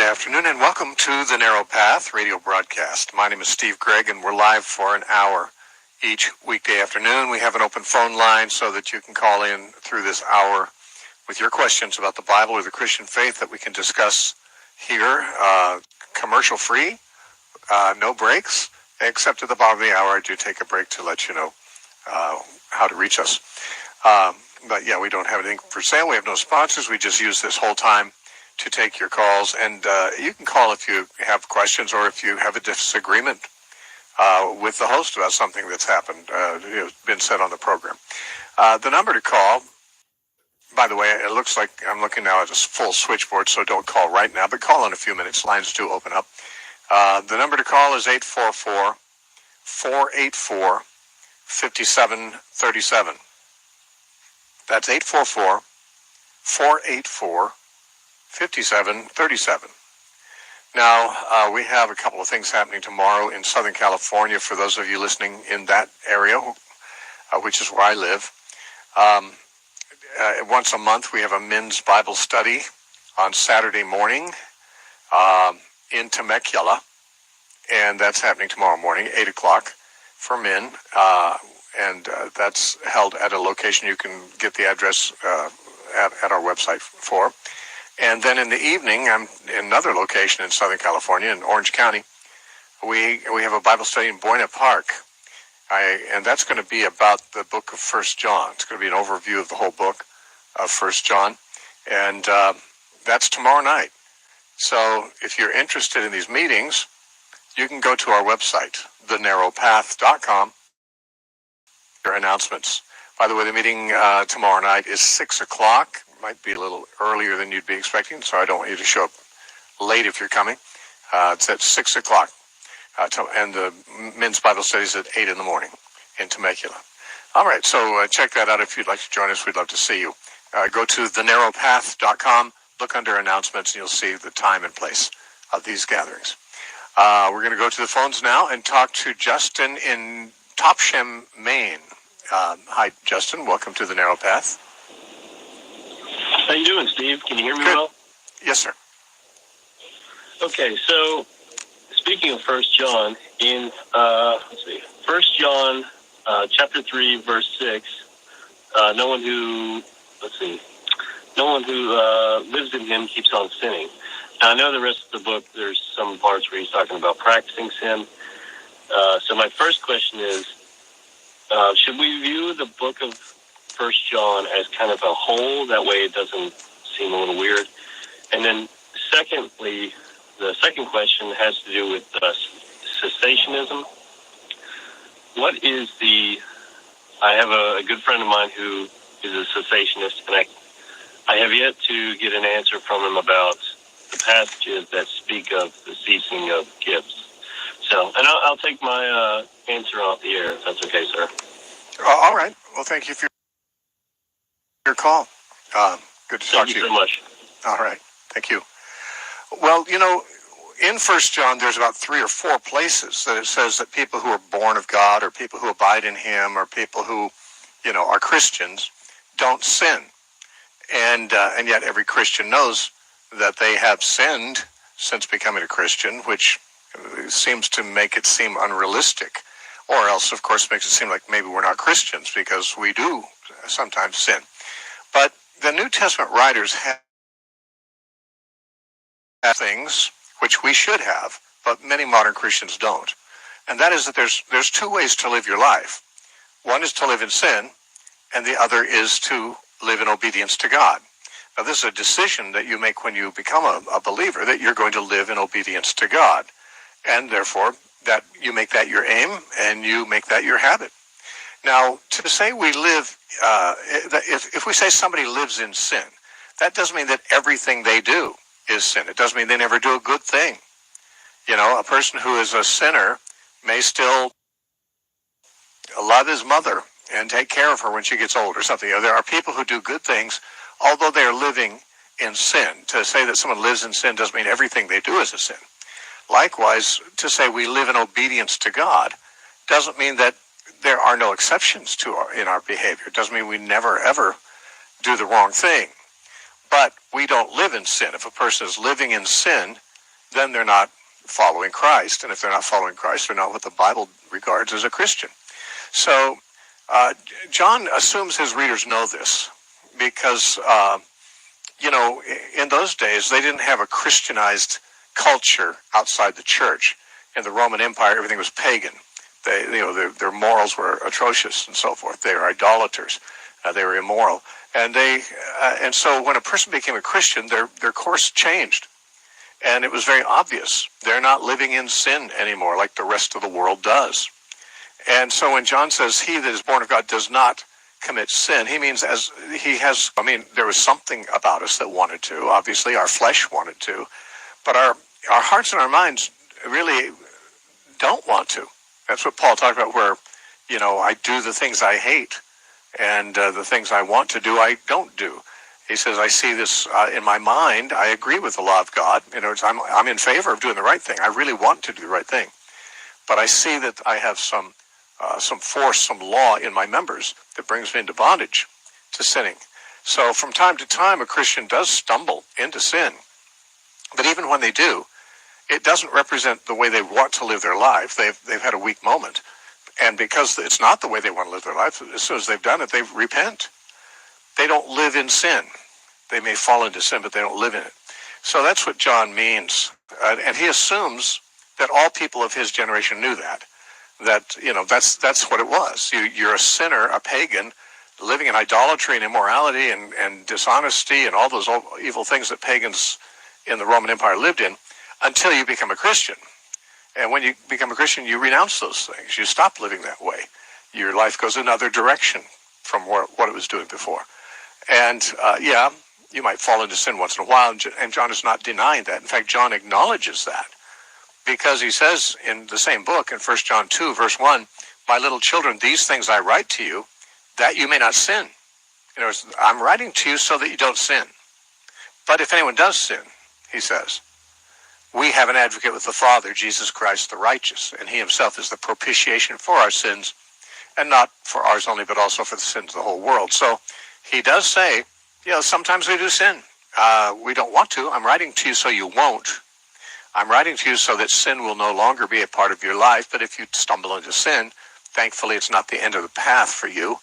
Good afternoon and welcome to the Narrow Path radio broadcast. My name is Steve Gregg and we're live for an hour each weekday afternoon. We have an open phone line so that you can call in through this hour with your questions about the Bible or the Christian faith that we can discuss here, commercial free, no breaks, except at the bottom of the hour I do take a break to let you know how to reach us. But yeah, we don't have anything for sale. We have no sponsors. We just use this whole time to take your calls, and you can call if you have questions or if you have a disagreement with the host about something that's happened, been said on the program. The number to call, by the way, it looks like I'm looking now at a full switchboard, so don't call right now, but call in a few minutes. Lines do open up. The number to call is 844-484-5737. That's 844-484-5737. Now, we have a couple of things happening tomorrow in Southern California for those of you listening in that area, which is where I live. Once a month, we have a men's Bible study on Saturday morning in Temecula, and that's happening tomorrow morning, 8 o'clock for men, and that's held at a location you can get the address at our website for. And then in the evening, I'm in another location in Southern California, in Orange County. We have a Bible study in Buena Park, and that's going to be about the book of 1 John. It's going to be an overview of the whole book of 1 John, and that's tomorrow night. So if you're interested in these meetings, you can go to our website, thenarrowpath.com, for announcements. By the way, the meeting tomorrow night is 6 o'clock. Might be a little earlier than you'd be expecting, so I don't want you to show up late if you're coming. It's at 6 o'clock, and the men's Bible study is at 8 in the morning in Temecula. All right, so check that out if you'd like to join us. We'd love to see you. Go to thenarrowpath.com, look under announcements, and you'll see the time and place of these gatherings. We're going to go to the phones now and talk to Justin in Topsham, Maine. Hi, Justin. Welcome to the Narrow Path. How you doing, Steve? Can you hear me well? Yes, sir. Okay, so speaking of 1 John, in 1 John chapter 3, verse 6, no one who lives in him keeps on sinning. Now, I know the rest of the book, there's some parts where he's talking about practicing sin. So my first question is, should we view the book of 1 John as kind of a whole? That way it doesn't seem a little weird. And then secondly, the second question has to do with cessationism. What is I have a good friend of mine who is a cessationist, and I have yet to get an answer from him about the passages that speak of the ceasing of gifts. So, and I'll take my answer off the air, if that's okay, sir. All right. Well, thank you for your call. Good to talk to you. Thank you so much. All right. Thank you. Well, in 1 John, there's about 3 or 4 places that it says that people who are born of God or people who abide in him or people who, are Christians don't sin. And yet every Christian knows that they have sinned since becoming a Christian, which seems to make it seem unrealistic. Or else, of course, makes it seem like maybe we're not Christians because we do sometimes sin. But the New Testament writers have things which we should have, but many modern Christians don't. And that is that there's 2 ways to live your life. One is to live in sin, and the other is to live in obedience to God. Now, this is a decision that you make when you become a believer, that you're going to live in obedience to God. And therefore, that you make that your aim, and you make that your habit. Now, to say we live, if we say somebody lives in sin, that doesn't mean that everything they do is sin. It doesn't mean they never do a good thing. A person who is a sinner may still love his mother and take care of her when she gets old or something. There are people who do good things, although they are living in sin. To say that someone lives in sin doesn't mean everything they do is a sin. Likewise, to say we live in obedience to God doesn't mean that there are no exceptions in our behavior. It doesn't mean we never, ever do the wrong thing. But we don't live in sin. If a person is living in sin, then they're not following Christ. And if they're not following Christ, they're not what the Bible regards as a Christian. So John assumes his readers know this because, in those days, they didn't have a Christianized culture outside the church. In the Roman Empire, everything was pagan. Their morals were atrocious and so forth. They were idolaters. They were immoral. And so when a person became a Christian, their course changed. And it was very obvious. They're not living in sin anymore like the rest of the world does. And so when John says, he that is born of God does not commit sin, he means there was something about us that wanted to. Obviously, our flesh wanted to. But our hearts and our minds really don't want to. That's what Paul talked about where, I do the things I hate. And the things I want to do, I don't do. He says, I see this in my mind. I agree with the law of God. I'm in favor of doing the right thing. I really want to do the right thing. But I see that I have some force, some law in my members that brings me into bondage to sinning. So from time to time, a Christian does stumble into sin. But even when they do, it doesn't represent the way they want to live their life. They've had a weak moment. And because it's not the way they want to live their life, as soon as they've done it, they repent. They don't live in sin. They may fall into sin, but they don't live in it. So that's what John means. And he assumes that all people of his generation knew that. That's what it was. You're a sinner, a pagan, living in idolatry and immorality and dishonesty and all those evil things that pagans in the Roman Empire lived in until you become a Christian. And when you become a Christian, you renounce those things. You stop living that way. Your life goes another direction from what it was doing before. And you might fall into sin once in a while, and John is not denying that. In fact, John acknowledges that because he says in the same book, in 1 John 2, verse 1, my little children, these things I write to you, that you may not sin. I'm writing to you so that you don't sin. But if anyone does sin, he says, we have an advocate with the Father, Jesus Christ the righteous, and he himself is the propitiation for our sins, and not for ours only, but also for the sins of the whole world. So he does say, sometimes we do sin. We don't want to. I'm writing to you so you won't. I'm writing to you so that sin will no longer be a part of your life, but if you stumble into sin, thankfully it's not the end of the path for you.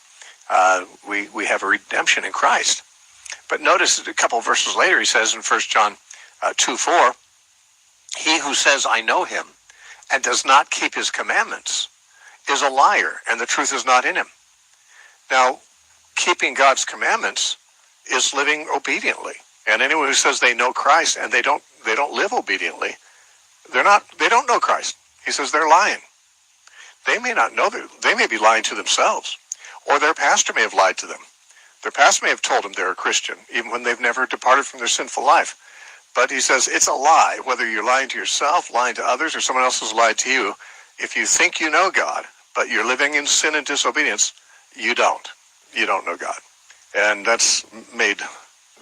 We have a redemption in Christ. But notice a couple of verses later, he says in 1 John 2:4, he who says, I know him, and does not keep his commandments, is a liar, and the truth is not in him. Now, keeping God's commandments is living obediently. And anyone who says they know Christ and they don't live obediently, they don't know Christ. He says they're lying. They may not know they may be lying to themselves, or their pastor may have lied to them. Their pastor may have told them they're a Christian, even when they've never departed from their sinful life. But he says it's a lie, whether you're lying to yourself, lying to others, or someone else has lied to you. If you think you know God, but you're living in sin and disobedience, you don't. You don't know God. And that's made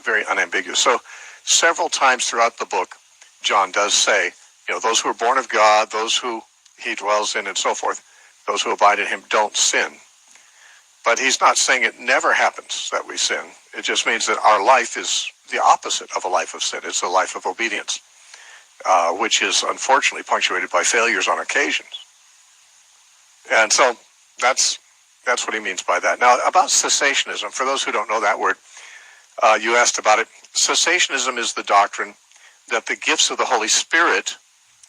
very unambiguous. So several times throughout the book, John does say, those who are born of God, those who he dwells in and so forth, those who abide in him don't sin. But he's not saying it never happens that we sin. It just means that our life is the opposite of a life of sin. It's a life of obedience, which is unfortunately punctuated by failures on occasions. And so that's what he means by that. Now, about cessationism, for those who don't know that word, you asked about it. Cessationism is the doctrine that the gifts of the Holy Spirit,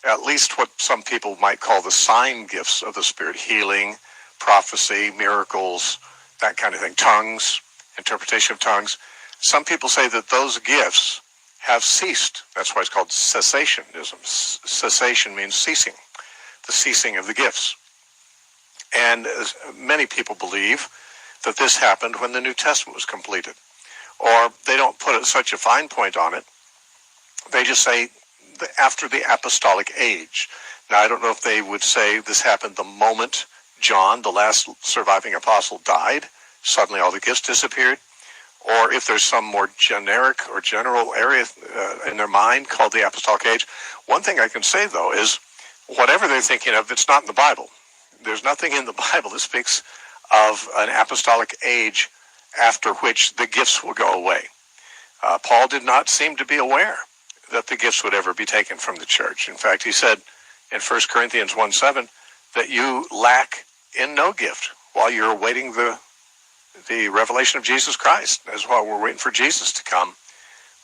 at least what some people might call the sign gifts of the Spirit, healing, prophecy, miracles, that kind of thing, tongues, interpretation of tongues. Some people say that those gifts have ceased. That's why it's called cessationism. Cessation means ceasing, the ceasing of the gifts. And many people believe that this happened when the New Testament was completed. Or they don't put such a fine point on it. They just say after the apostolic age. Now, I don't know if they would say this happened the moment John, the last surviving apostle, died. Suddenly all the gifts disappeared. Or if there's some more generic or general area in their mind called the apostolic age. One thing I can say, though, is whatever they're thinking of, it's not in the Bible. There's nothing in the Bible that speaks of an apostolic age after which the gifts will go away. Paul did not seem to be aware that the gifts would ever be taken from the church. In fact, he said in 1 Corinthians 1:7 that you lack in no gift while you're awaiting the revelation of Jesus Christ. That's why we're waiting for Jesus to come.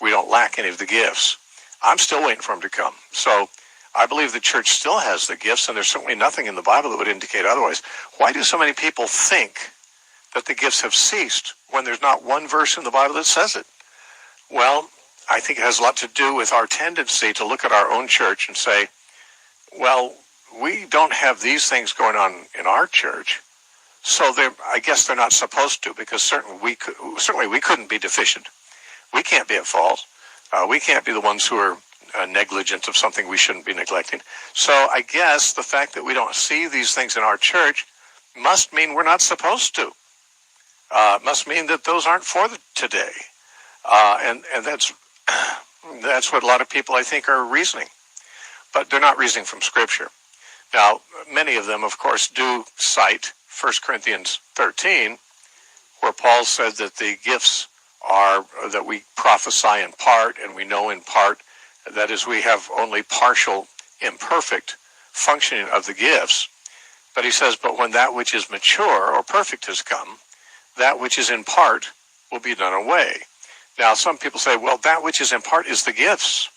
We don't lack any of the gifts. I'm still waiting for him to come. So I believe the church still has the gifts, and there's certainly nothing in the Bible that would indicate otherwise. Why do so many people think that the gifts have ceased when there's not one verse in the Bible that says it? Well, I think it has a lot to do with our tendency to look at our own church and say, well, we don't have these things going on in our church, so I guess they're not supposed to, because certainly we couldn't be deficient. We can't be at fault. We can't be the ones who are negligent of something we shouldn't be neglecting. So I guess the fact that we don't see these things in our church must mean we're not supposed to. Must mean that those aren't for today. And that's what a lot of people, I think, are reasoning. But they're not reasoning from Scripture. Now, many of them, of course, do cite 1 Corinthians 13, where Paul said that the gifts are that we prophesy in part and we know in part. That is, we have only partial, imperfect functioning of the gifts. But he says, but when that which is mature or perfect has come, that which is in part will be done away. Now, some people say, well, that which is in part is the gifts.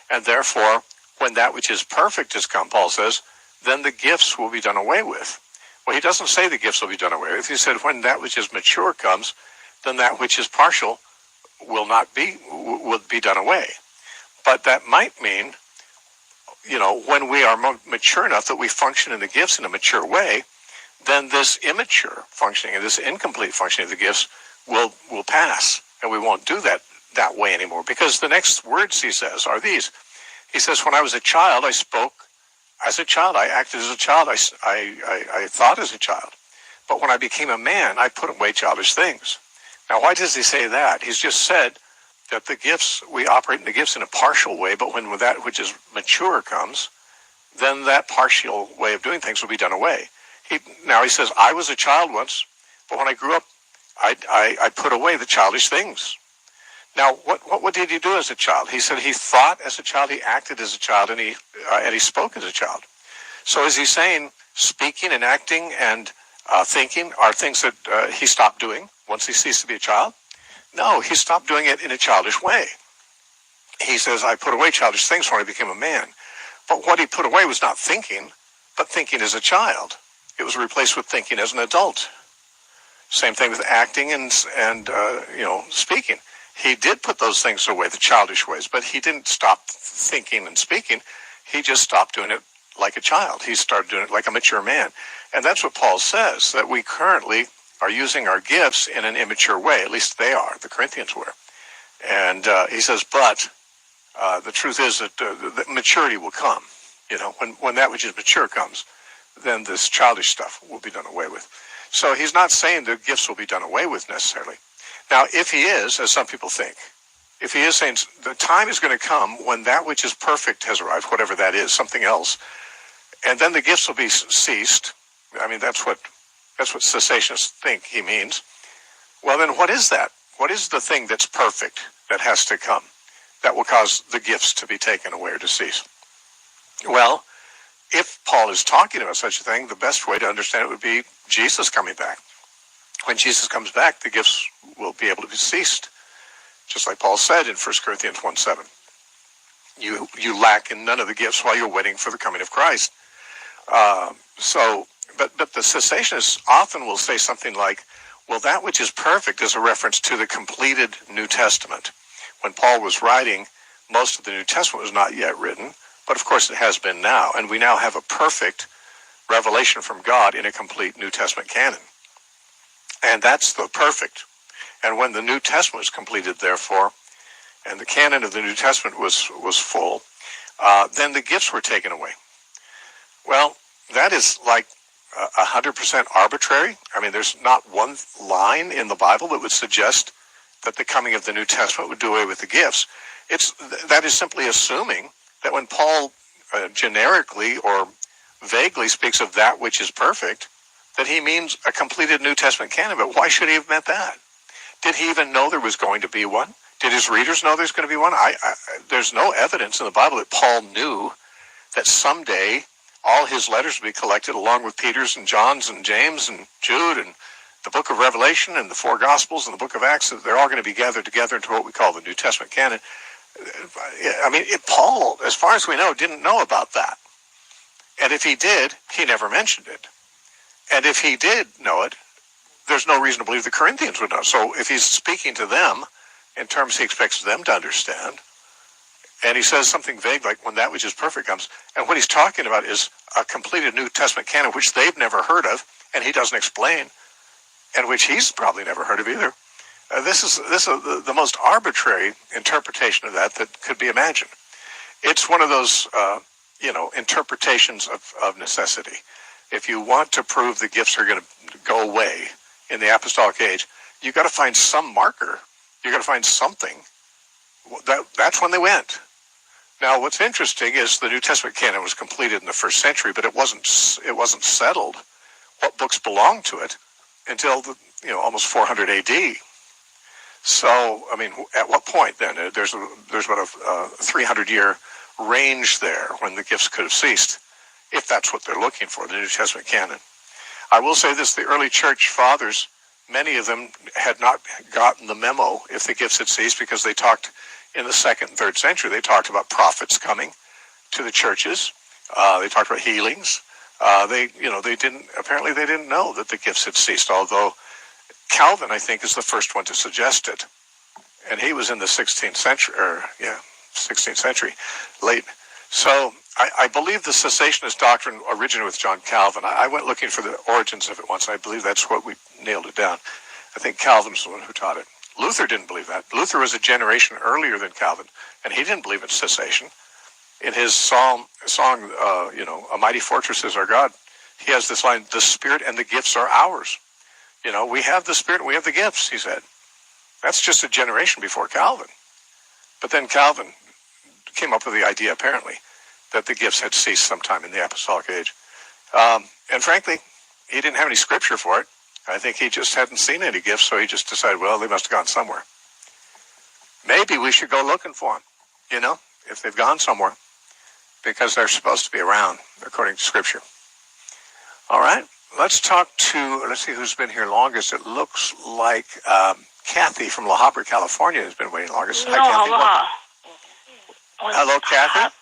And therefore, when that which is perfect has come, Paul says, then the gifts will be done away with. Well, he doesn't say the gifts will be done away with. He said, when that which is mature comes, then that which is partial will be done away. But that might mean, when we are mature enough that we function in the gifts in a mature way, then this immature functioning and this incomplete functioning of the gifts will pass, and we won't do that way anymore. Because the next words he says are these. He says, when I was a child, I spoke as a child. I acted as a child. I thought as a child. But when I became a man, I put away childish things. Now, why does he say that? He's just said that the gifts, we operate in the gifts in a partial way, but when that which is mature comes, then that partial way of doing things will be done away. He says, I was a child once, but when I grew up, I put away the childish things. Now, what did he do as a child? He said he thought as a child, he acted as a child, and he spoke as a child. So is he saying speaking and acting and thinking are things that he stopped doing once he ceased to be a child? No, he stopped doing it in a childish way. He says, I put away childish things when I became a man. But what he put away was not thinking, but thinking as a child. It was replaced with thinking as an adult. Same thing with acting and speaking. He did put those things away, the childish ways, but he didn't stop thinking and speaking. He just stopped doing it like a child. He started doing it like a mature man. And that's what Paul says, that we currently are using our gifts in an immature way. At least they are, the Corinthians were. And he says, but the truth is that the maturity will come. When that which is mature comes, then this childish stuff will be done away with. So he's not saying the gifts will be done away with necessarily. Now, if he is, as some people think, if he is saying the time is going to come when that which is perfect has arrived, whatever that is, something else, and then the gifts will be ceased. I mean, that's what cessationists think he means. Well, then what is that? What is the thing that's perfect that has to come that will cause the gifts to be taken away or to cease? Well, if Paul is talking about such a thing, the best way to understand it would be Jesus coming back. When Jesus comes back, the gifts will be able to be ceased. Just like Paul said in 1 Corinthians 1:7. You lack in none of the gifts while you're waiting for the coming of Christ. But the cessationists often will say something like, well, that which is perfect is a reference to the completed New Testament. When Paul was writing, most of the New Testament was not yet written, but of course it has been now, and we now have a perfect revelation from God in a complete New Testament canon. And that's the perfect. And when the New Testament was completed, therefore, and the canon of the New Testament was full, then the gifts were taken away. Well, that is like 100% arbitrary. I mean, there's not one line in the Bible that would suggest that the coming of the New Testament would do away with the gifts. That is simply assuming that when Paul generically or vaguely speaks of that which is perfect, that he means a completed New Testament canon. But why should he have meant that? Did he even know there was going to be one? Did his readers know there's going to be one? There's no evidence in the Bible that Paul knew that someday all his letters would be collected along with Peter's and John's and James and Jude and the book of Revelation and the four Gospels and the book of Acts. They're all going to be gathered together into what we call the New Testament canon. I mean, Paul, as far as we know, didn't know about that. And if he did, he never mentioned it. And if he did know it, there's no reason to believe the Corinthians would know. So if he's speaking to them in terms he expects them to understand, and he says something vague like when that which is perfect comes, and what he's talking about is a completed New Testament canon which they've never heard of, and he doesn't explain, and which he's probably never heard of either. This is the most arbitrary interpretation of that could be imagined. It's one of those interpretations of necessity. If you want to prove the gifts are going to go away in the apostolic age, you've got to find some marker. You've got to find something. That's when they went. Now, what's interesting is the New Testament canon was completed in the first century, but it wasn't settled what books belonged to it until almost 400 A.D. So, I mean, at what point then? There's about a 300-year range there when the gifts could have ceased, if that's what they're looking for, the New Testament canon. I will say this, the early church fathers, many of them had not gotten the memo if the gifts had ceased, because they talked in the 2nd and 3rd century, they talked about prophets coming to the churches. They talked about healings. They didn't know that the gifts had ceased, although Calvin, I think, is the first one to suggest it. And he was in the 16th century, late. So I believe the cessationist doctrine originated with John Calvin. I went looking for the origins of it once, and I believe that's what we nailed it down. I think Calvin's the one who taught it. Luther didn't believe that. Luther was a generation earlier than Calvin, and he didn't believe in cessation. In his song, A Mighty Fortress is Our God, he has this line, the Spirit and the gifts are ours. We have the Spirit and we have the gifts, he said. That's just a generation before Calvin. But then Calvin came up with the idea, apparently, that the gifts had ceased sometime in the apostolic age. And frankly, he didn't have any scripture for it. I think he just hadn't seen any gifts, so he just decided, well, they must have gone somewhere. Maybe we should go looking for them, if they've gone somewhere, because they're supposed to be around, according to scripture. All right, let's see who's been here longest. It looks like Kathy from La Habra, California has been waiting longest. Hi, Kathy. Hello, Kathy.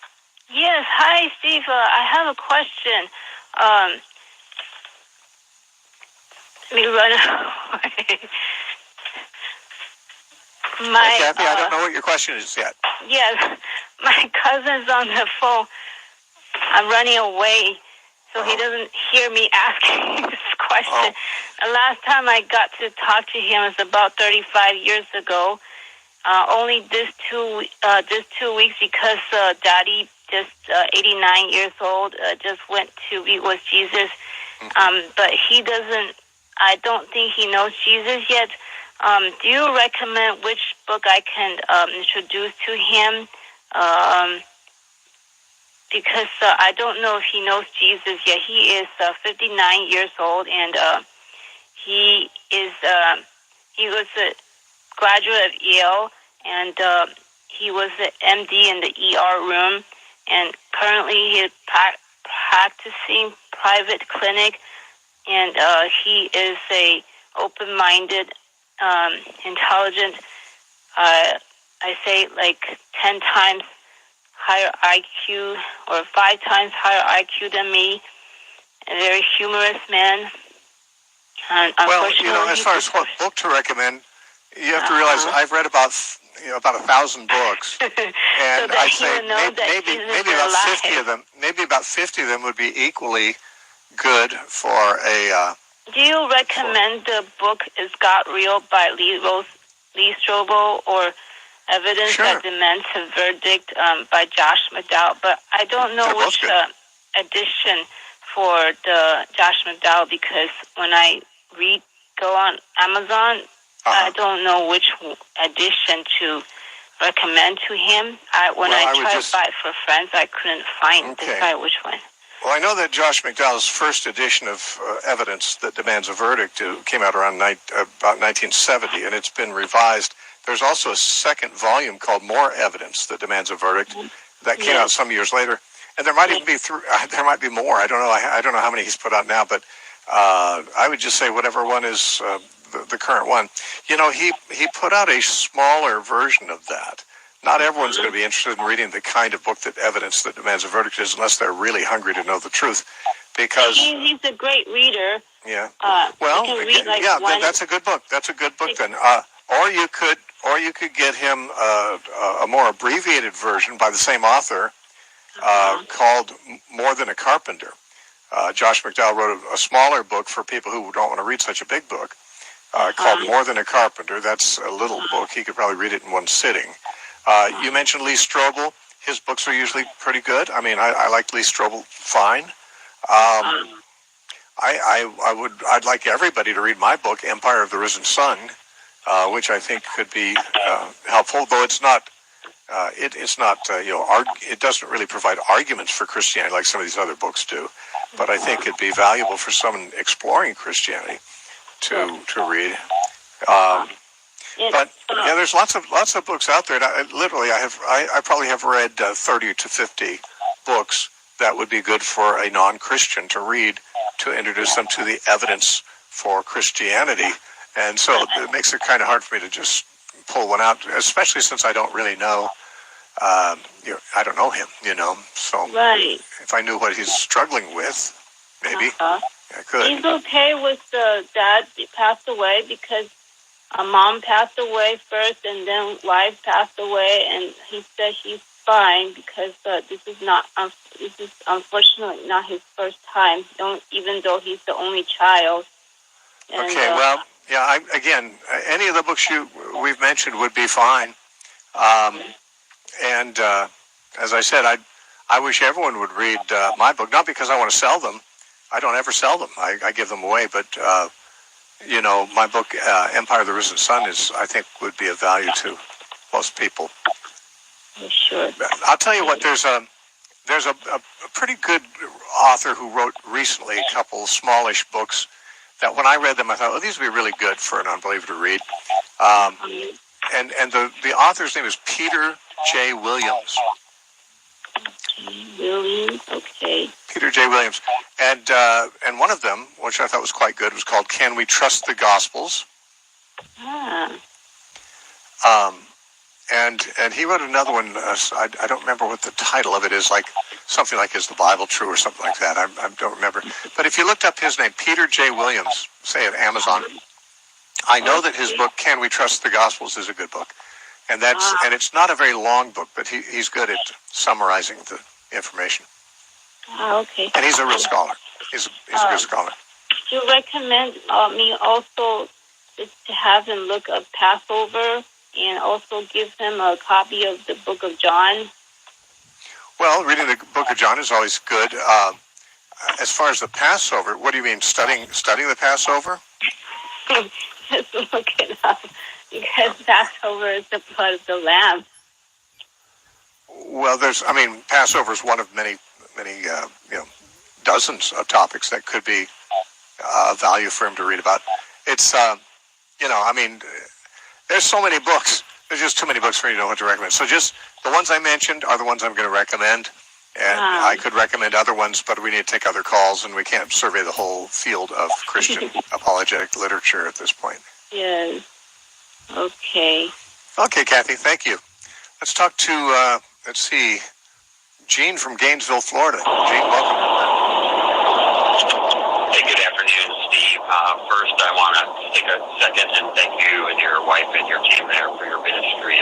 Yes, hi, Steve. I have a question. Let me run away. Hey, Kathy, I don't know what your question is yet. Yes, my cousin's on the phone. I'm running away, so he doesn't hear me asking this question. The last time I got to talk to him was about 35 years ago. Only this two weeks, because Daddy, just 89 years old, just went to be with Jesus. But he doesn't. I don't think he knows Jesus yet. Do you recommend which book I can introduce to him? Because I don't know if he knows Jesus yet. He is 59 years old, and he was a graduate of Yale, and he was an MD in the ER room, and currently he's practicing private clinic, and he is a open-minded, intelligent, I say like 10 times higher IQ or 5 times higher IQ than me, a very humorous man. And well, as far as what book to recommend, you have to realize that I've read about 1,000 books, and so I'd say maybe about 50 of them would be equally good for a. Do you recommend the book "Is God Real" by Lee Strobel, or "Evidence That Demands a Verdict" by Josh McDowell? But I don't know which edition for the Josh McDowell, because when I go on Amazon, I don't know which edition to recommend to him. When I tried to buy it for friends, I couldn't decide which one. Well, I know that Josh McDowell's first edition of Evidence That Demands a Verdict came out around about 1970, and it's been revised There's also a second volume called More Evidence That Demands a Verdict that came out some years later. And there might even be there might be more. I don't know. I don't know how many he's put out now, but I would just say whatever one is the current one. You know, he put out a smaller version of that. Not everyone's going to be interested in reading the kind of book that Evidence That Demands a Verdict is, unless they're really hungry to know the truth. Because he's a great reader. Yeah. Well, read like that's a good book. That's a good book then. Or you could get him a more abbreviated version by the same author called More Than a Carpenter. Josh McDowell wrote a smaller book for people who don't want to read such a big book called More Than a Carpenter. That's a little book. He could probably read it in one sitting. You mentioned Lee Strobel. His books are usually pretty good. I mean, I like Lee Strobel fine. I'd like everybody to read my book, Empire of the Risen Sun, which I think could be helpful, though it's not. It doesn't really provide arguments for Christianity like some of these other books do. But I think it'd be valuable for someone exploring Christianity to read. But yeah, there's lots of books out there. And I probably have read 30 to 50 books that would be good for a non-Christian to read to introduce them to the evidence for Christianity. And so it makes it kind of hard for me to just pull one out, especially since I don't really know. I don't know him, So if I knew what he's struggling with, maybe I could. He's okay with the dad passed away because mom passed away first, and then wife passed away, and he said he's fine because this is unfortunately not his first time. Even though he's the only child. And, okay, well, yeah. Any of the books we've mentioned would be fine. And as I said, I wish everyone would read my book. Not because I want to sell them. I don't ever sell them. I give them away. But my book, Empire of the Risen Sun, I think would be of value to most people. Sure. I'll tell you what. There's a pretty good author who wrote recently a couple smallish books that when I read them, I thought, oh, these would be really good for an unbeliever to read. And the author's name is Peter J. Williams. Williams, okay. Peter J. Williams. And one of them, which I thought was quite good, was called Can We Trust the Gospels? And he wrote another one, I don't remember what the title of it is, like something like Is the Bible True or something like that. I don't remember. But if you looked up his name, Peter J. Williams, say at Amazon, I know that his book, Can We Trust the Gospels, is a good book. And it's not a very long book, but he's good at summarizing the information. Okay. And he's a real scholar. He's a good scholar. Do you recommend me also to have him look up Passover and also give him a copy of the Book of John? Well, reading the Book of John is always good. As far as the Passover, what do you mean, studying the Passover? Just look it up, because Passover is the blood of the Lamb. Well, Passover is one of many, dozens of topics that could be value for him to read about. It's, there's so many books. There's just too many books for you to know what to recommend. So just the ones I mentioned are the ones I'm going to recommend. And I could recommend other ones, but we need to take other calls, and we can't survey the whole field of Christian apologetic literature at this point. Yes. Okay. Okay, Kathy, thank you. Let's talk to, Gene from Gainesville, Florida. Gene, welcome. Hey, good afternoon, Steve. First, I want to take a second and thank you and your wife and your team there for your ministry.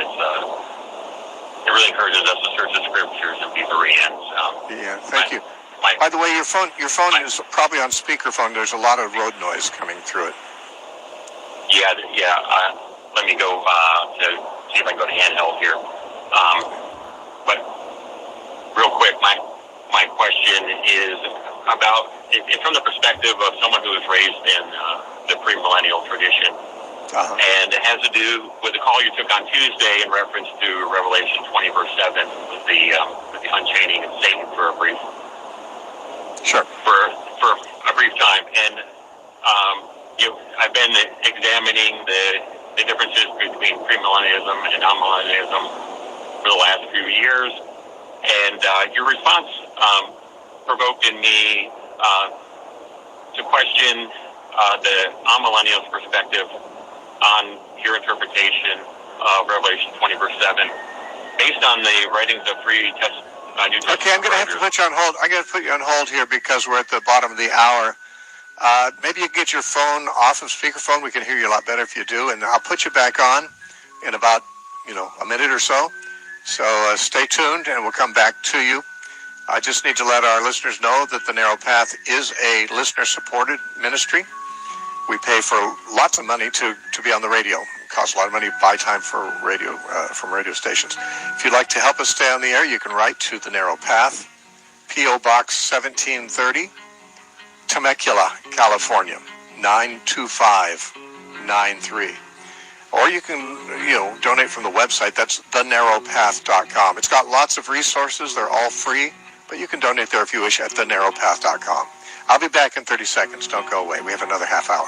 It really encourages us to search the scriptures and be Bereans. Yeah, thank you. By the way, your phone is probably on speakerphone. There's a lot of road noise coming through it. Yeah. Let me go to see if I can go to handheld here. But real quick, my question is about it from the perspective of someone who was raised in the premillennial tradition. And it has to do with the call you took on Tuesday in reference to Revelation 20, verse 7, with the unchaining of Satan for a brief time. And I've been examining the the differences between premillennialism and amillennialism for the last few years. And your response provoked in me to question the amillennial's perspective on your interpretation of Revelation 20, verse 7, based on the writings of three New Testament Okay, I'm going to have to put you on hold. I'm going to put you on hold here because we're at the bottom of the hour. Maybe you can get your phone off of speakerphone. We can hear you a lot better if you do. And I'll put you back on in about, a minute or so. So stay tuned and we'll come back to you. I just need to let our listeners know that The Narrow Path is a listener-supported ministry. We pay for lots of money to be on the radio. It costs a lot of money to buy time for radio from radio stations. If you'd like to help us stay on the air, you can write to The Narrow Path, P.O. Box 1730, Temecula, California, 92593. Or you can, donate from the website. That's thenarrowpath.com. It's got lots of resources. They're all free, but you can donate there if you wish at thenarrowpath.com. I'll be back in 30 seconds. Don't go away. We have another half hour.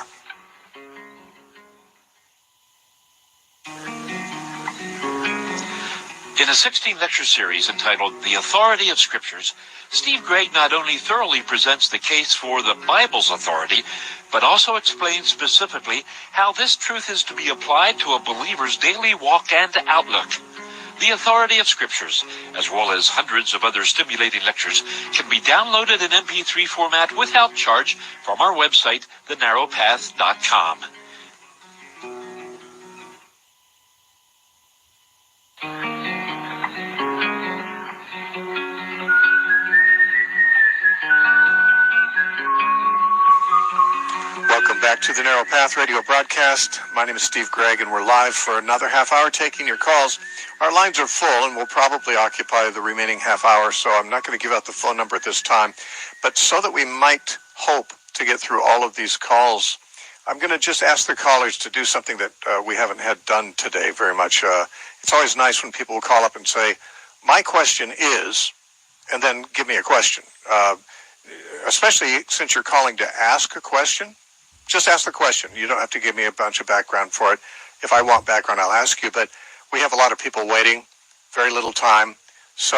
In a 16-lecture series entitled The Authority of Scriptures, Steve Gregg not only thoroughly presents the case for the Bible's authority, but also explains specifically how this truth is to be applied to a believer's daily walk and outlook. The Authority of Scriptures, as well as hundreds of other stimulating lectures, can be downloaded in MP3 format without charge from our website, thenarrowpath.com. Welcome back to the Narrow Path radio broadcast. My name is Steve Gregg, and we're live for another half hour taking your calls. Our lines are full, and we'll probably occupy the remaining half hour, so I'm not going to give out the phone number at this time. But so that we might hope to get through all of these calls, I'm going to just ask the callers to do something that we haven't had done today very much. It's always nice when people will call up and say, my question is, and then give me a question. Especially since you're calling to ask a question. Just ask the question. You don't have to give me a bunch of background for it. If I want background, I'll ask you. But we have a lot of people waiting, very little time. So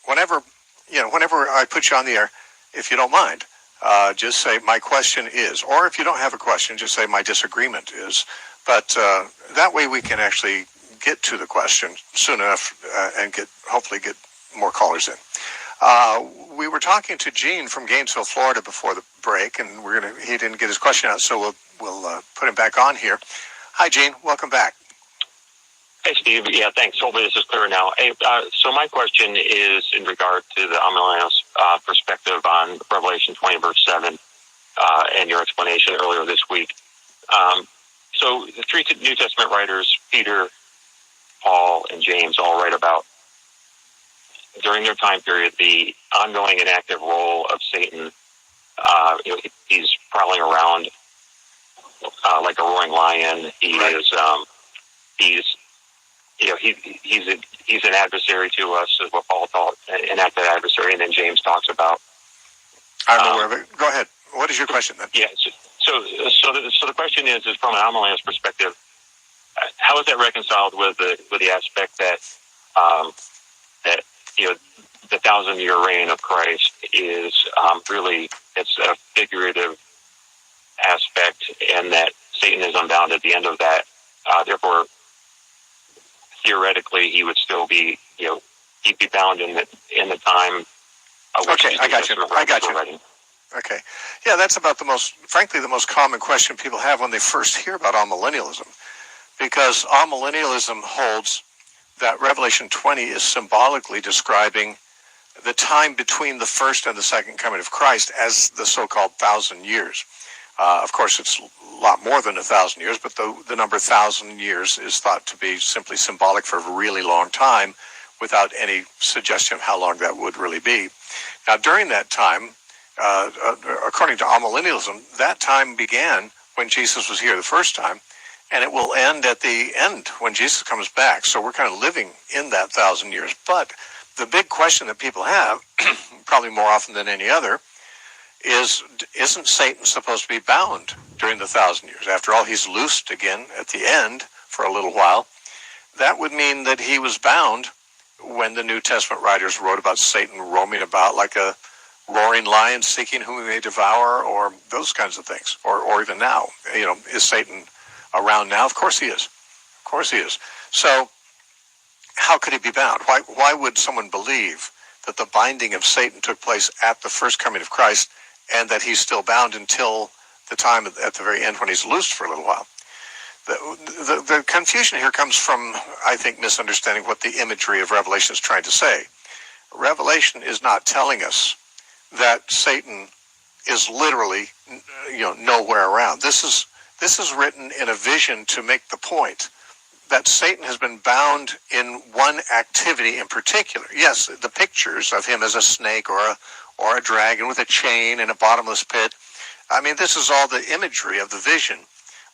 whenever I put you on the air, if you don't mind, just say my question is. Or if you don't have a question, just say my disagreement is. But that way we can actually get to the question soon enough and hopefully get more callers in. We were talking to Gene from Gainesville, Florida before the break, and he didn't get his question out, so we'll put him back on here. Hi, Gene. Welcome back. Hey, Steve. Yeah, thanks. Hopefully this is clearer now. Hey, so my question is in regard to the Amillennial's perspective on Revelation 20, verse 7, and your explanation earlier this week. So the three New Testament writers, Peter, Paul, and James, all write about, during their time period, the ongoing and active role of Satan. He's prowling around like a roaring lion. He's an adversary to us, is what Paul taught, an active adversary, and then James talks about. I'm aware of it. Go ahead. What is your question then? Yeah. So the question is from an Amillennial's perspective, how is that reconciled with the aspect that the 1,000-year reign of Christ is really, it's a figurative aspect, and that Satan is unbound at the end of that. Therefore, theoretically, he would still be, he'd be bound in the time. Okay, I got you. Okay. Yeah, that's about the most common question people have when they first hear about amillennialism, because amillennialism holds that Revelation 20 is symbolically describing the time between the first and the second coming of Christ as the so-called 1,000 years. Of course, it's a lot more than 1,000 years, but the number 1,000 years is thought to be simply symbolic for a really long time without any suggestion of how long that would really be. Now, during that time, according to amillennialism, that time began when Jesus was here the first time, and it will end at the end when Jesus comes back. So we're kind of living in that 1,000 years. But the big question that people have, probably more often than any other, isn't Satan supposed to be bound during the 1,000 years? After all, he's loosed again at the end for a little while. That would mean that he was bound when the New Testament writers wrote about Satan roaming about like a roaring lion seeking whom he may devour, or those kinds of things, or even now. Is Satan around now? Of course he is. Of course he is. So how could he be bound? Why would someone believe that the binding of Satan took place at the first coming of Christ and that he's still bound until the time at the very end when he's loosed for a little while? The confusion here comes from, I think, misunderstanding what the imagery of Revelation is trying to say. Revelation is not telling us that Satan is literally, nowhere around. This is written in a vision to make the point that Satan has been bound in one activity in particular. Yes, the pictures of him as a snake or a dragon with a chain in a bottomless pit. I mean, this is all the imagery of the vision.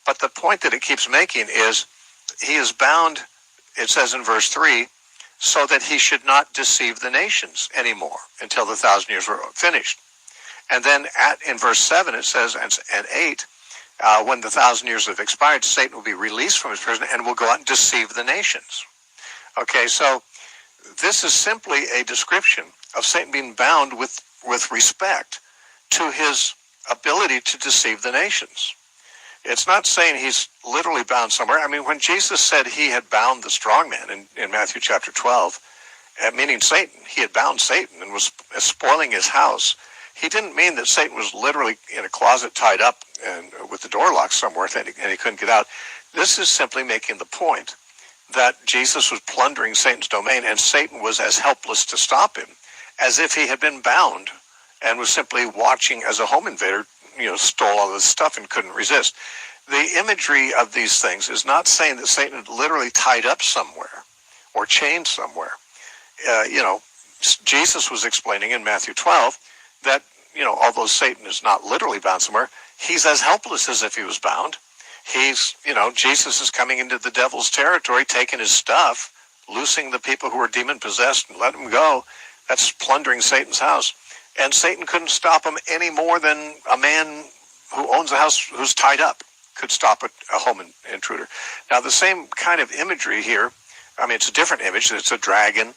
But the point that it keeps making is he is bound, it says in verse 3, so that he should not deceive the nations anymore until the 1,000 years were finished. And then in verse 7 it says, and 8, when the 1,000 years have expired, Satan will be released from his prison and will go out and deceive the nations. Okay, so this is simply a description of Satan being bound with respect to his ability to deceive the nations. It's not saying he's literally bound somewhere. I mean, when Jesus said he had bound the strong man in Matthew chapter 12, meaning Satan, he had bound Satan and was spoiling his house, he didn't mean that Satan was literally in a closet tied up and with the door locked somewhere and he couldn't get out. This is simply making the point that Jesus was plundering Satan's domain and Satan was as helpless to stop him as if he had been bound and was simply watching as a home invader, stole all this stuff and couldn't resist. The imagery of these things is not saying that Satan had literally tied up somewhere or chained somewhere. Jesus was explaining in Matthew 12 that, although Satan is not literally bound somewhere, he's as helpless as if he was bound. Jesus is coming into the devil's territory, taking his stuff, loosing the people who are demon-possessed and letting them go. That's plundering Satan's house. And Satan couldn't stop him any more than a man who owns a house who's tied up could stop a home intruder. Now, the same kind of imagery here, I mean, it's a different image. It's a dragon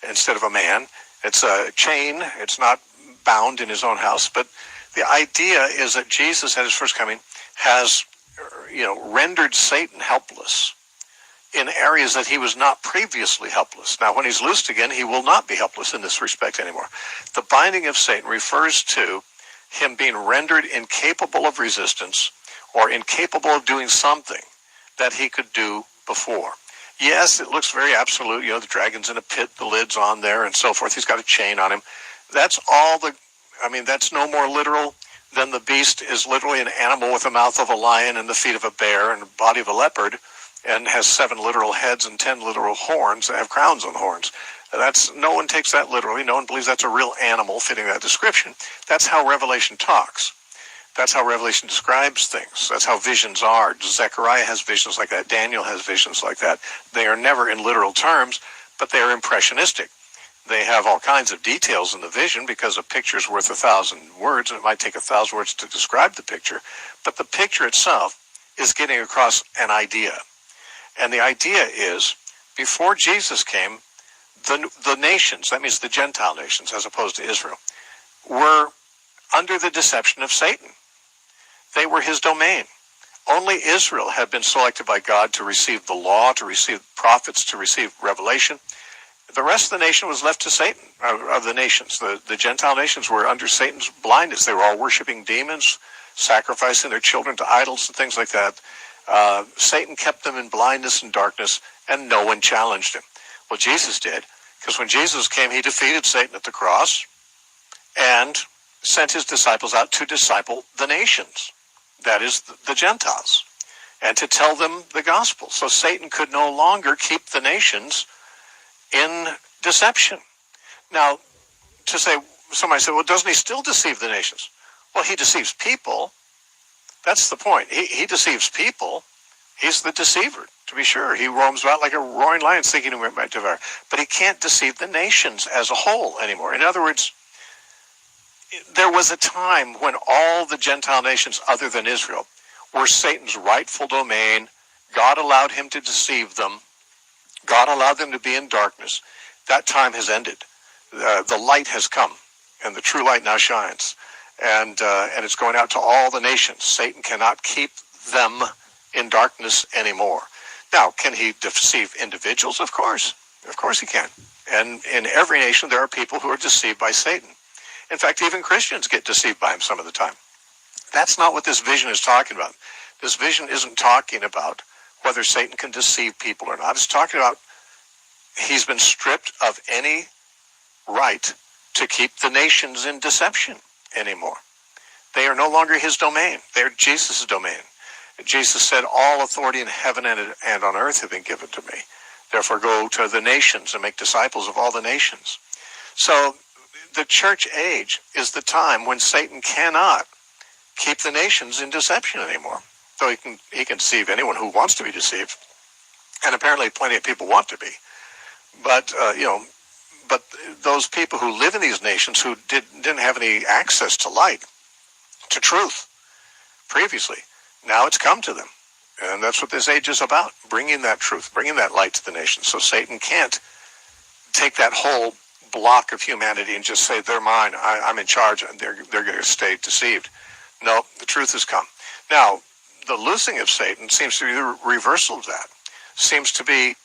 instead of a man. It's a chain. It's not bound in his own house. But the idea is that Jesus at his first coming has, rendered Satan helpless in areas that he was not previously helpless. Now, when he's loosed again, he will not be helpless in this respect anymore. The binding of Satan refers to him being rendered incapable of resistance or incapable of doing something that he could do before. Yes, it looks very absolute. The dragon's in a pit, the lid's on there, and so forth. He's got a chain on him. That's that's no more literal than the beast is literally an animal with the mouth of a lion and the feet of a bear and the body of a leopard, and has 7 literal heads and 10 literal horns that have crowns on the horns. No one takes that literally. No one believes that's a real animal fitting that description. That's how Revelation talks. That's how Revelation describes things. That's how visions are. Zechariah has visions like that. Daniel has visions like that. They are never in literal terms, but they are impressionistic. They have all kinds of details in the vision because a picture is worth 1,000 words, and it might take 1,000 words to describe the picture. But the picture itself is getting across an idea. And the idea is, before Jesus came, the nations, that means the Gentile nations as opposed to Israel, were under the deception of Satan. They were his domain. Only Israel had been selected by God to receive the law, to receive prophets, to receive revelation. The rest of the nation was left to Satan, of the nations. The Gentile nations were under Satan's blindness. They were all worshiping demons, sacrificing their children to idols and things like that. Satan kept them in blindness and darkness, and no one challenged him. Well, Jesus did, because when Jesus came, he defeated Satan at the cross and sent his disciples out to disciple the nations, that is, the Gentiles, and to tell them the gospel. So Satan could no longer keep the nations in deception. Now, somebody said, well, doesn't he still deceive the nations? Well, he deceives people. That's the point. He deceives people. He's the deceiver, to be sure. He roams about like a roaring lion seeking whom he might devour. But he can't deceive the nations as a whole anymore. In other words, there was a time when all the Gentile nations other than Israel were Satan's rightful domain. God allowed him to deceive them. God allowed them to be in darkness. That time has ended. The light has come, and the true light now shines. And it's going out to all the nations. Satan cannot keep them in darkness anymore. Now, can he deceive individuals? Of course. Of course he can. And in every nation, there are people who are deceived by Satan. In fact, even Christians get deceived by him some of the time. That's not what this vision is talking about. This vision isn't talking about whether Satan can deceive people or not. It's talking about he's been stripped of any right to keep the nations in deception anymore. They are no longer his domain. They're Jesus' domain. Jesus said, all authority in heaven and on earth have been given to me. Therefore go to the nations and make disciples of all the nations. So the church age is the time when Satan cannot keep the nations in deception anymore. So he can deceive anyone who wants to be deceived. And apparently plenty of people want to be. But, but those people who live in these nations who didn't have any access to light, to truth, previously, now it's come to them. And that's what this age is about, bringing that truth, bringing that light to the nations. So Satan can't take that whole block of humanity and just say, they're mine, I'm in charge, and they're going to stay deceived. No, the truth has come. Now, the loosing of Satan seems to be the reversal of that. Seems to be,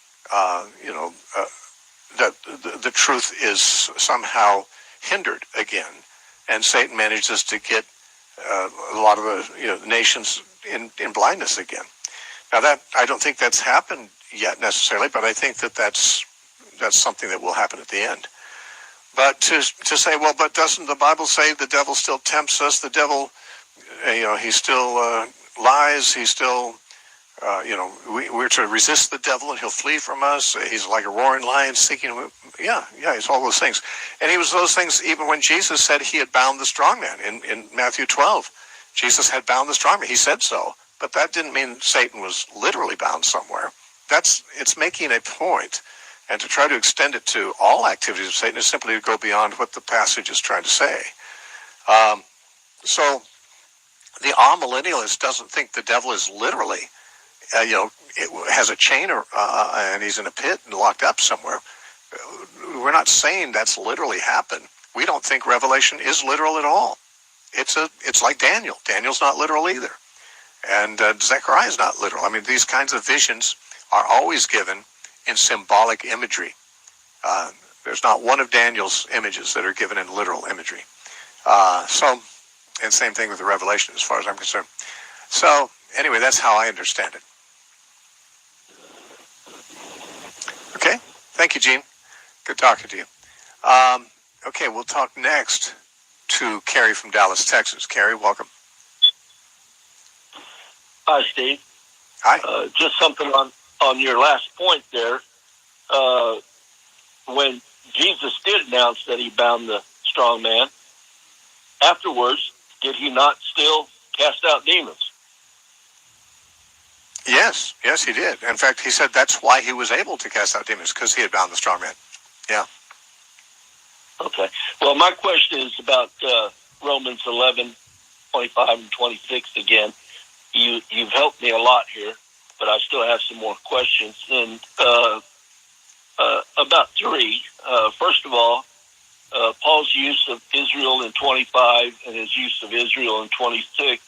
that the truth is somehow hindered again, and Satan manages to get a lot of the nations in blindness again. Now, that I don't think that's happened yet necessarily, but I think that's something that will happen at the end. But to say, well, but doesn't the Bible say the devil still tempts us? The devil, he still lies. He still, we're to resist the devil and he'll flee from us. He's like a roaring lion seeking. Yeah, he's all those things. And he was those things even when Jesus said he had bound the strong man in Matthew 12. Jesus had bound the strong man. He said so. But that didn't mean Satan was literally bound somewhere. It's making a point. And to try to extend it to all activities of Satan is simply to go beyond what the passage is trying to say. So the amillennialist doesn't think the devil is literally, has a chain and he's in a pit and locked up somewhere. We're not saying that's literally happened. We don't think Revelation is literal at all. It's like Daniel. Daniel's not literal either. And Zechariah is not literal. I mean, these kinds of visions are always given in symbolic imagery. There's not one of Daniel's images that are given in literal imagery. And same thing with the Revelation as far as I'm concerned. So anyway, that's how I understand it. Okay, thank you, Gene. Good talking to you. Okay, we'll talk next to Carrie from Dallas, Texas. Carrie, welcome. Hi, Steve. Hi. Just something on your last point there. When Jesus did announce that he bound the strong man, afterwards, did he not still cast out demons? Yes, he did. In fact, he said that's why he was able to cast out demons, because he had bound the strong man. Yeah. Okay. Well, my question is about Romans 11:25 and 26 again. You've helped me a lot here, but I still have some more questions. And about three. First of all, Paul's use of Israel in 25 and his use of Israel in 26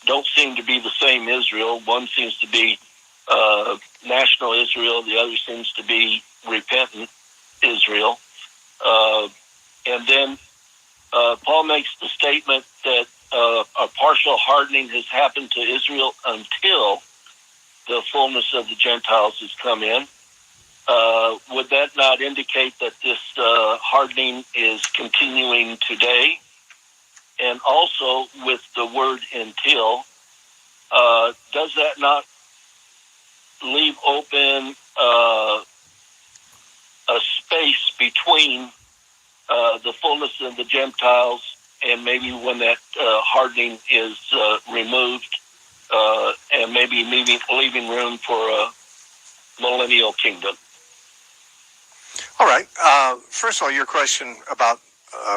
don't seem to be the same Israel. One seems to be national Israel. The other seems to be repentant Israel. And then Paul makes the statement that a partial hardening has happened to Israel until the fullness of the Gentiles has come in. Would that not indicate that this hardening is continuing today? And also with the word until, does that not leave open a space between the fullness of the Gentiles and maybe when that hardening is removed and maybe leaving room for a millennial kingdom? All right. First of all, your question about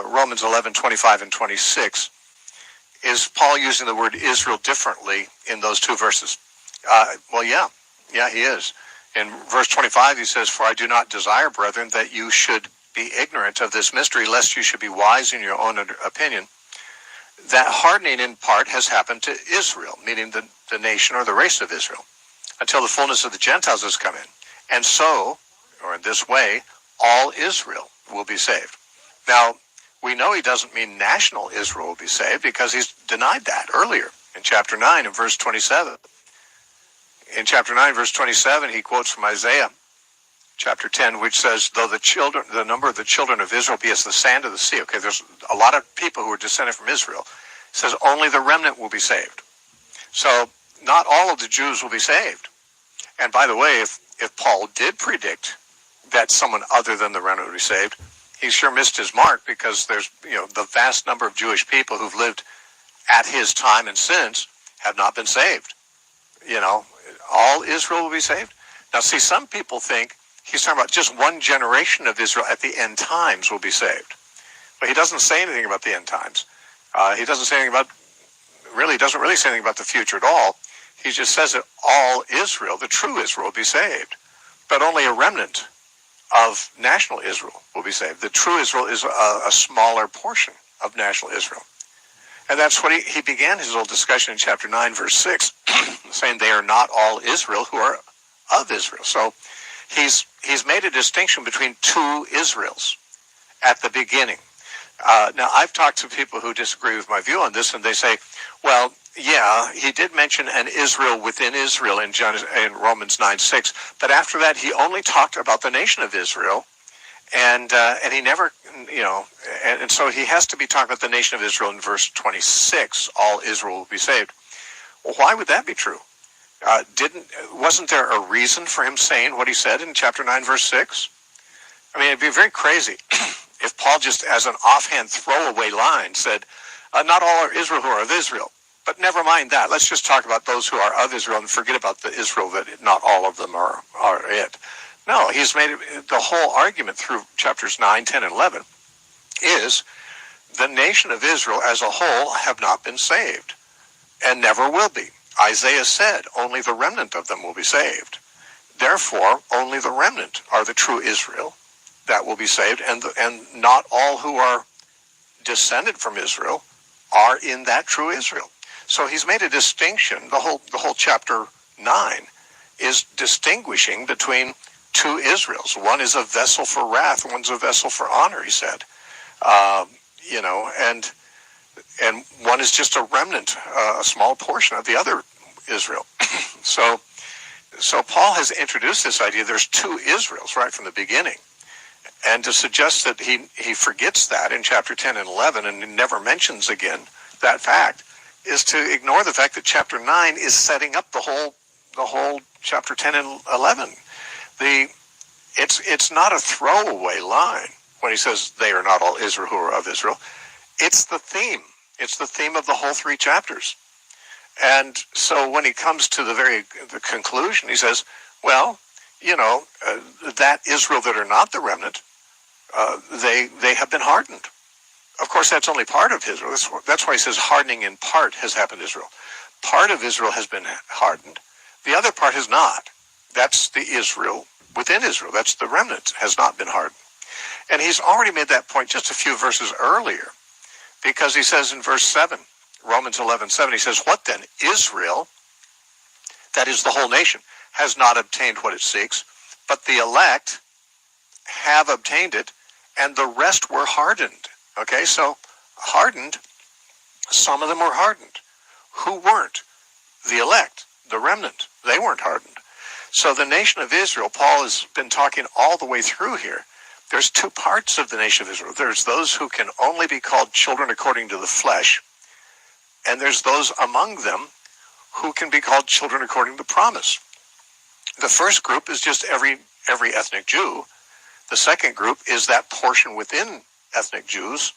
Romans 11:25 and 26, is Paul using the word Israel differently in those two verses? Well, yeah, he is. In verse 25, he says, "For I do not desire, brethren, that you should be ignorant of this mystery, lest you should be wise in your own opinion. That hardening in part has happened to Israel," meaning the nation or the race of Israel, "until the fullness of the Gentiles has come in. And so, or in this way, all Israel will be saved." Now, we know he doesn't mean national Israel will be saved, because he's denied that earlier in chapter 9 and verse 27. In chapter 9, verse 27, he quotes from Isaiah chapter 10, which says, "Though the number of the children of Israel be as the sand of the sea." Okay, there's a lot of people who are descended from Israel. It says only the remnant will be saved. So not all of the Jews will be saved. And by the way, if Paul did predict that someone other than the remnant would be saved, he sure missed his mark, because there's, the vast number of Jewish people who've lived at his time and since have not been saved. All Israel will be saved. Now, see, some people think he's talking about just one generation of Israel at the end times will be saved. But he doesn't say anything about the end times. He doesn't say anything about, doesn't really say anything about the future at all. He just says that all Israel, the true Israel, will be saved. But only a remnant of national Israel will be saved. The true Israel is a smaller portion of national Israel. And that's what he began his little discussion in chapter 9, verse 6, saying they are not all Israel who are of Israel. So he's made a distinction between two Israels at the beginning. Now, I've talked to people who disagree with my view on this, and they say, well, yeah, he did mention an Israel within Israel in Romans 9:6, but after that he only talked about the nation of Israel, and he never, and so he has to be talking about the nation of Israel in verse 26. All Israel will be saved. Well, why would that be true? Wasn't there a reason for him saying what he said in chapter 9, verse 6? I mean, it'd be very crazy if Paul just as an offhand throwaway line said, not all are Israel who are of Israel, but never mind that. Let's just talk about those who are of Israel and forget about the Israel that not all of them are it. No, he's made it, the whole argument through chapters 9, 10, and 11 is the nation of Israel as a whole have not been saved and never will be. Isaiah said only the remnant of them will be saved. Therefore, only the remnant are the true Israel that will be saved, and not all who are descended from Israel are in that true Israel. So he's made a distinction. The whole chapter 9 is distinguishing between two Israels. One is a vessel for wrath, one's a vessel for honor, he said. And one is just a remnant, a small portion of the other Israel. So Paul has introduced this idea there's two Israels right from the beginning. And to suggest that he forgets that in chapter 10 and 11 and never mentions again that fact is to ignore the fact that chapter 9 is setting up the whole chapter 10 and 11. It's not a throwaway line when he says they are not all Israel who are of Israel. It's the theme. It's the theme of the whole three chapters. And so when he comes to the conclusion, he says, well, that Israel that are not the remnant, they have been hardened. Of course, that's only part of Israel. That's why he says hardening in part has happened to Israel. Part of Israel has been hardened. The other part has not. That's the Israel within Israel. That's the remnant has not been hardened. And he's already made that point just a few verses earlier, because he says in verse 7, Romans 11:7, he says, "What then? Israel, that is the whole nation, has not obtained what it seeks, but the elect have obtained it, and the rest were hardened." Okay, so hardened, some of them were hardened. Who weren't? The elect, the remnant. They weren't hardened. So the nation of Israel, Paul has been talking all the way through here. There's two parts of the nation of Israel. There's those who can only be called children according to the flesh, and there's those among them who can be called children according to promise. The first group is just every ethnic Jew. The second group is that portion within ethnic Jews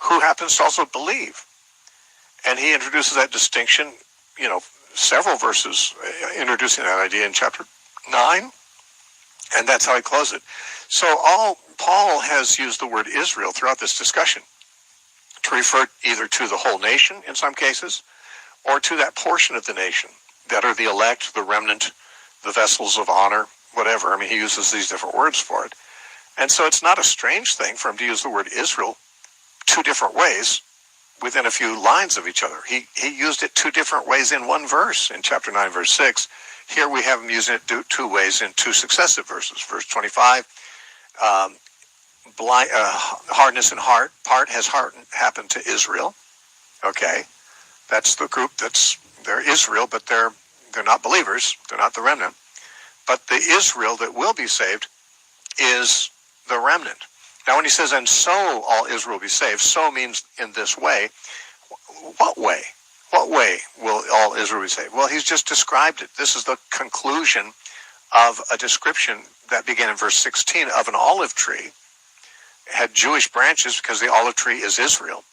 who happens to also believe. And he introduces that distinction, several verses introducing that idea in chapter 9, and that's how he closed it. So all Paul has used the word Israel throughout this discussion to refer either to the whole nation in some cases, or to that portion of the nation that are the elect, the remnant, the vessels of honor, whatever. I mean, he uses these different words for it. And so it's not a strange thing for him to use the word Israel two different ways within a few lines of each other. He used it two different ways in one verse in chapter 9, verse 6. Here we have him using it two ways in two successive verses. Verse 25, hardness in heart. Part has happened to Israel. Okay, that's the group they're Israel, but they're not believers. They're not the remnant. But the Israel that will be saved is the remnant. Now, when he says, and so all Israel will be saved, so means in this way. What way? What way will all Israel be saved? Well, he's just described it. This is the conclusion of a description that began in verse 16 of an olive tree. It had Jewish branches because the olive tree is Israel.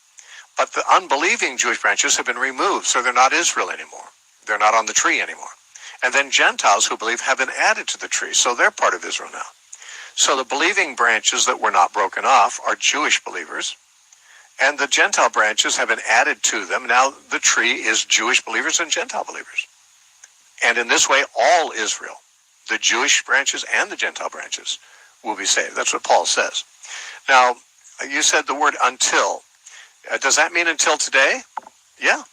But the unbelieving Jewish branches have been removed, so they're not Israel anymore. They're not on the tree anymore. And then Gentiles who believe have been added to the tree, so they're part of Israel now. So the believing branches that were not broken off are Jewish believers, and the Gentile branches have been added to them. Now the tree is Jewish believers and Gentile believers. And in this way, all Israel, the Jewish branches and the Gentile branches, will be saved. That's what Paul says. Now, you said the word until. Does that mean until today? Yeah.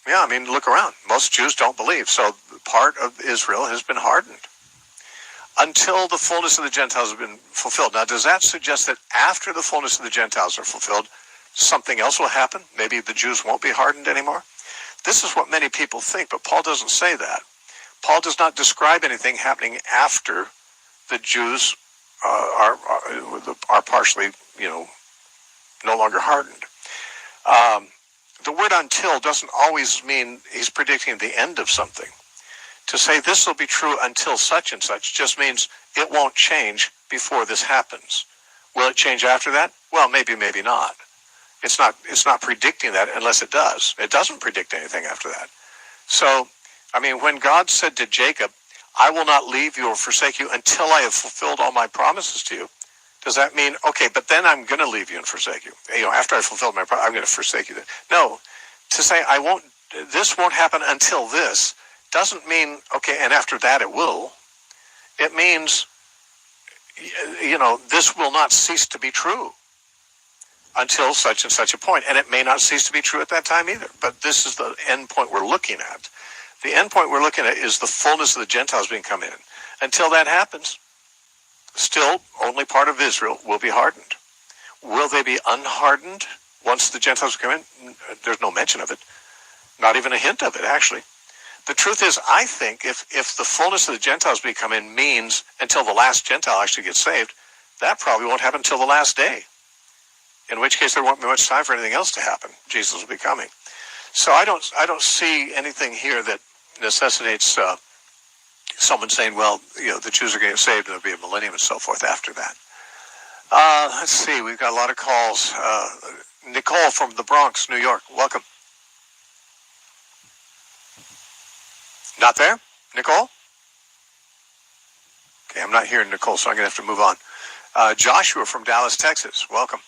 Yeah, I mean, look around. Most Jews don't believe, so part of Israel has been hardened until the fullness of the Gentiles have been fulfilled. Now, does that suggest that after the fullness of the Gentiles are fulfilled, something else will happen? Maybe the Jews won't be hardened anymore? This is what many people think, but Paul doesn't say that. Paul does not describe anything happening after the Jews are partially, no longer hardened. The word until doesn't always mean he's predicting the end of something. To say this will be true until such and such just means it won't change before this happens. Will it change after that? Well, maybe, maybe not. It's not predicting that unless it does. It doesn't predict anything after that. So, I mean, when God said to Jacob, I will not leave you or forsake you until I have fulfilled all my promises to you, does that mean, okay, but then I'm going to leave you and forsake you? After I fulfilled my promise, I'm going to forsake you. No, to say this won't happen until this, doesn't mean, okay, and after that it will. It means, this will not cease to be true until such and such a point. And it may not cease to be true at that time either. But this is the end point we're looking at. The end point we're looking at is the fullness of the Gentiles being come in. Until that happens, still only part of Israel will be hardened. Will they be unhardened once the Gentiles come in? There's no mention of it. Not even a hint of it, actually. The truth is, I think if the fullness of the Gentiles become in means until the last Gentile actually gets saved, that probably won't happen until the last day. In which case, there won't be much time for anything else to happen. Jesus will be coming. So I don't see anything here that necessitates someone saying, well, the Jews are getting saved and there'll be a millennium and so forth after that. Let's see, we've got a lot of calls. Nicole from the Bronx, New York, welcome. Not there? Nicole? Okay, I'm not hearing Nicole, so I'm going to have to move on. Joshua from Dallas, Texas, welcome.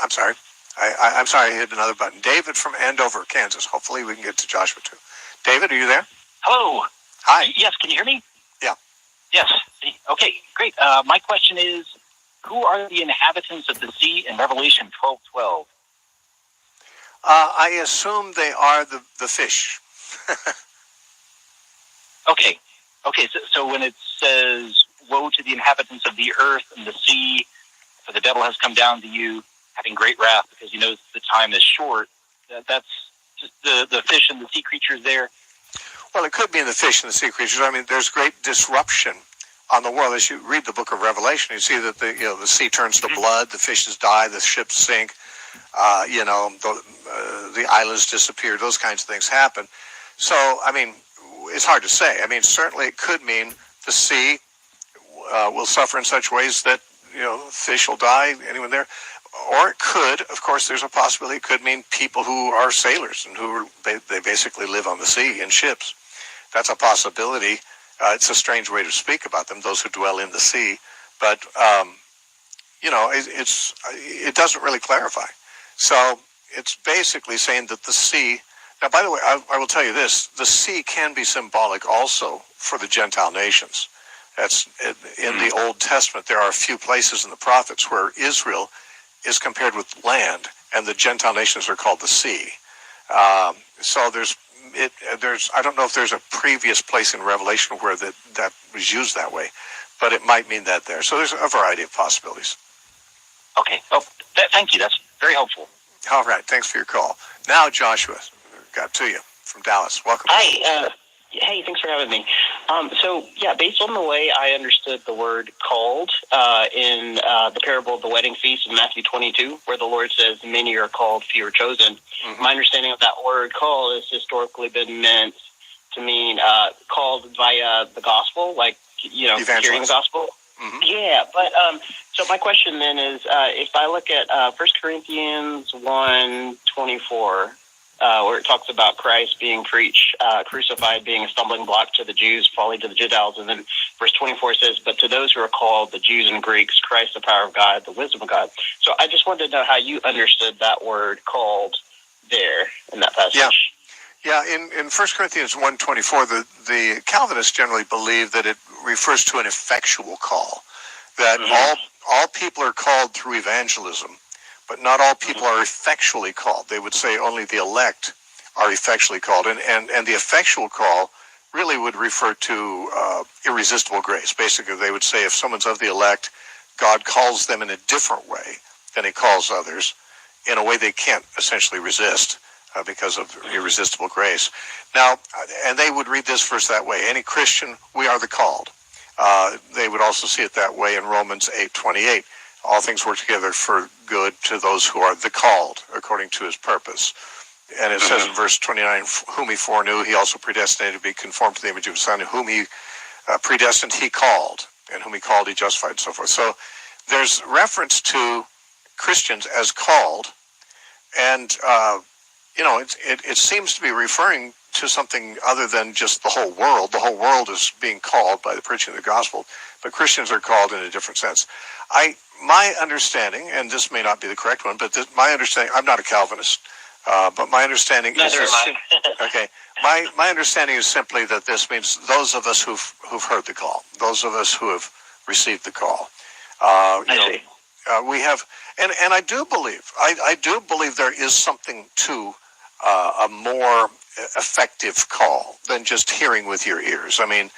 I'm sorry. I'm sorry I hit another button. David from Andover, Kansas. Hopefully we can get to Joshua too. David, are you there? Hello. Hi. Yes, can you hear me? Yeah. Yes. Okay, great. My question is, who are the inhabitants of the sea in Revelation 12:12? I assume they are the fish. Okay. So when it says, woe to the inhabitants of the earth and the sea, for the devil has come down to you, having great wrath, because he knows the time is short, that's just the fish and the sea creatures there? Well, it could be in the fish and the sea creatures. I mean, there's great disruption on the world. As you read the book of Revelation, you see that the sea turns to blood, the fishes die, the ships sink, the islands disappear, those kinds of things happen. So, I mean, it's hard to say. I mean, certainly it could mean the sea will suffer in such ways that, fish will die, anyone there. Or it could, of course, there's a possibility, it could mean people who are sailors and they basically live on the sea in ships. That's a possibility. It's a strange way to speak about them, those who dwell in the sea. But it doesn't really clarify. So it's basically saying that the sea. Now, by the way, I will tell you this: the sea can be symbolic also for the Gentile nations. That's in the Old Testament. There are a few places in the prophets where Israel is compared with land, and the Gentile nations are called the sea. So there's I don't know if there's a previous place in Revelation where that was used that way, but it might mean that there. So there's a variety of possibilities. Okay. Oh, thank you. That's very helpful. All right. Thanks for your call. Now, Joshua, got to you from Dallas. Welcome. Hi. Hey, thanks for having me. Based on the way I understood the word called in the parable of the wedding feast in Matthew 22, where the Lord says, many are called, few are chosen. Mm-hmm. My understanding of that word call has historically been meant to mean called via the gospel, like, hearing the gospel. Mm-hmm. Yeah, but so my question then is, if I look at 1 Corinthians 1:24, where it talks about Christ being preached, crucified, being a stumbling block to the Jews, folly to the Gentiles, and then verse 24 says, but to those who are called, the Jews and Greeks, Christ, the power of God, the wisdom of God. So I just wanted to know how you understood that word called there in that passage. Yeah, in 1 Corinthians 1:24, the Calvinists generally believe that it refers to an effectual call, that all people are called through evangelism, but not all people are effectually called. They would say only the elect are effectually called, and the effectual call really would refer to irresistible grace. Basically, they would say if someone's of the elect, God calls them in a different way than he calls others, in a way they can't essentially resist. Because of irresistible grace. Now, and they would read this verse that way. Any Christian, we are the called. They would also see it that way in Romans 8:28. All things work together for good to those who are the called, according to his purpose. And it says in verse 29, whom he foreknew, he also predestinated to be conformed to the image of his Son, whom he predestined, he called, and whom he called, he justified, and so forth. So there's reference to Christians as called, and it seems to be referring to something other than just the whole world. The whole world is being called by the preaching of the gospel, but Christians are called in a different sense. My understanding, and this may not be the correct one, but my understanding, I'm not a Calvinist, but my understanding is okay. My understanding is simply that this means those of us who've heard the call, those of us who have received the call. We have, and I do believe there is something to a more effective call than just hearing with your ears. I mean,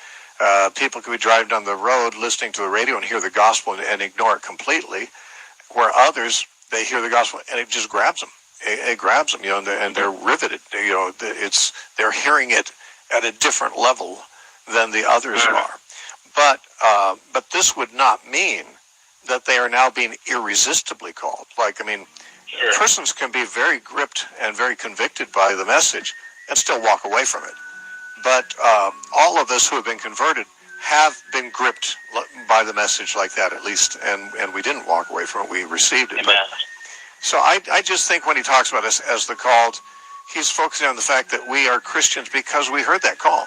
people could be driving down the road listening to the radio and hear the gospel and ignore it completely, where others, they hear the gospel and it just grabs them. It grabs them, and they're riveted. They're hearing it at a different level than the others are. But this would not mean that they are now being irresistibly called. Persons can be very gripped and very convicted by the message and still walk away from it. But all of us who have been converted have been gripped by the message like that, at least, and we didn't walk away from it. We received it. So I just think when he talks about us as the called, he's focusing on the fact that we are Christians because we heard that call,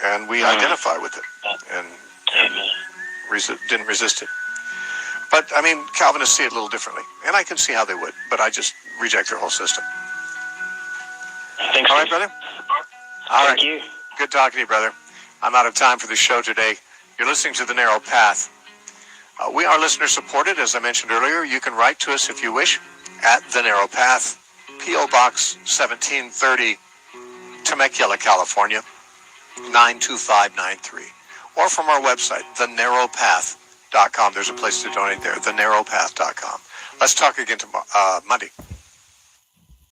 and we identify with it, and didn't resist it. But, Calvinists see it a little differently, and I can see how they would, but I just reject their whole system. Thanks, all right, brother? Thank you. Good talking to you, brother. I'm out of time for the show today. You're listening to The Narrow Path. We are listener-supported, as I mentioned earlier. You can write to us if you wish at The Narrow Path, P.O. Box 1730, Temecula, California, 92593. Or from our website, thenarrowpath.com. There's a place to donate there, thenarrowpath.com. Let's talk again tomorrow, Monday.